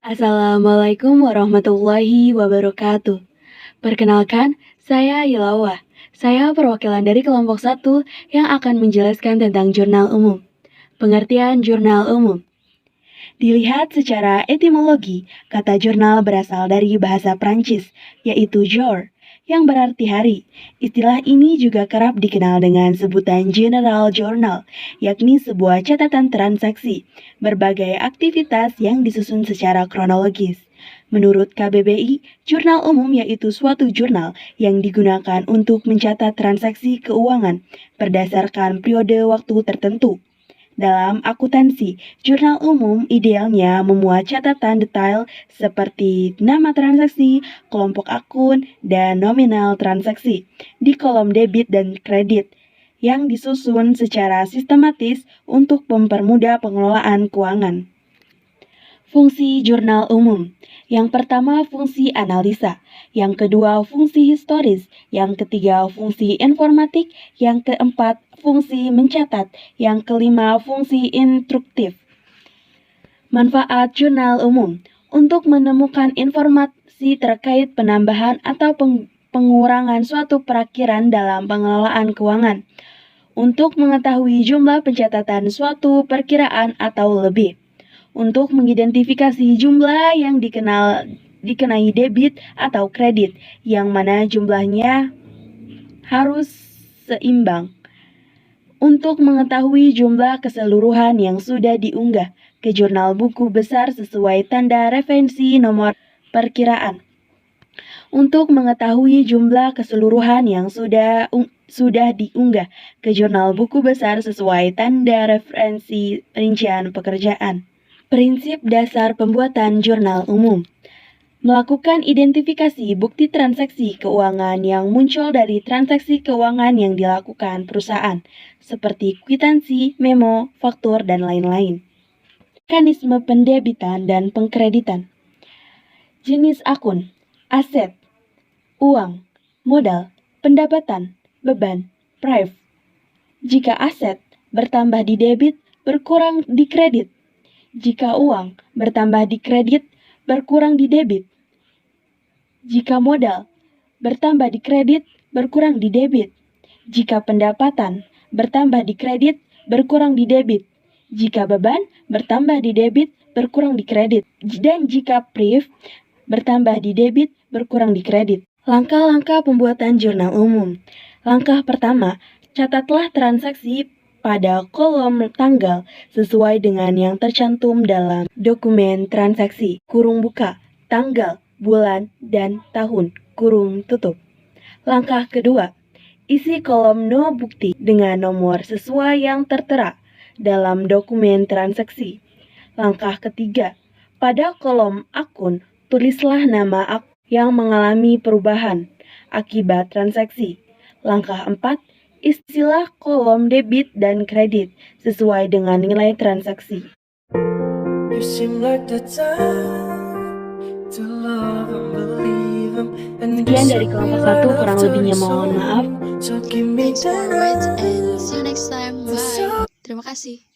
Assalamualaikum warahmatullahi wabarakatuh. Perkenalkan, saya Ilawa. Saya perwakilan dari kelompok 1 yang akan menjelaskan tentang jurnal umum. Pengertian jurnal umum. Dilihat secara etimologi, kata jurnal berasal dari bahasa Prancis, yaitu jour, yang berarti hari. Istilah ini juga kerap dikenal dengan sebutan general journal, yakni sebuah catatan transaksi, berbagai aktivitas yang disusun secara kronologis. Menurut KBBI, jurnal umum yaitu suatu jurnal yang digunakan untuk mencatat transaksi keuangan berdasarkan periode waktu tertentu. Dalam akuntansi, jurnal umum idealnya memuat catatan detail seperti nama transaksi, kelompok akun, dan nominal transaksi di kolom debit dan kredit yang disusun secara sistematis untuk mempermudah pengelolaan keuangan. Fungsi jurnal umum. Yang pertama, fungsi analisa. Yang kedua, fungsi historis. Yang ketiga, fungsi informatik. Yang keempat, fungsi mencatat. Yang kelima, fungsi instruktif. Manfaat jurnal umum. Untuk menemukan informasi terkait penambahan atau pengurangan suatu perakiran dalam pengelolaan keuangan. Untuk mengetahui jumlah pencatatan suatu perkiraan atau lebih. Untuk mengidentifikasi jumlah yang dikenai debit atau kredit, yang mana jumlahnya harus seimbang. Untuk mengetahui jumlah keseluruhan yang sudah diunggah ke jurnal buku besar sesuai tanda referensi nomor perkiraan. Untuk mengetahui jumlah keseluruhan yang sudah diunggah ke jurnal buku besar sesuai tanda referensi rincian pekerjaan. Prinsip dasar pembuatan jurnal umum. Melakukan identifikasi bukti transaksi keuangan yang muncul dari transaksi keuangan yang dilakukan perusahaan, seperti kwitansi, memo, faktur, dan lain-lain. Mekanisme pendebitan dan pengkreditan. Jenis akun, aset, uang, modal, pendapatan, beban, prive. Jika aset bertambah di debit, berkurang di kredit. Jika uang bertambah di kredit, berkurang di debit. Jika modal bertambah di kredit, berkurang di debit. Jika pendapatan bertambah di kredit, berkurang di debit. Jika beban bertambah di debit, berkurang di kredit. Dan jika prive bertambah di debit, berkurang di kredit. Langkah-langkah pembuatan jurnal umum. Langkah pertama, catatlah transaksi pada kolom tanggal sesuai dengan yang tercantum dalam dokumen transaksi, kurung buka, tanggal, bulan, dan tahun, kurung tutup. Langkah kedua, isi kolom no bukti dengan nomor sesuai yang tertera dalam dokumen transaksi. Langkah ketiga, pada kolom akun, tulislah nama akun yang mengalami perubahan akibat transaksi. Langkah 4, isilah kolom debit dan kredit sesuai dengan nilai transaksi. Sekian dari kelompok 1, kurang lebihnya mohon maaf. Thanks for it and see you next time. Bye. Terima kasih.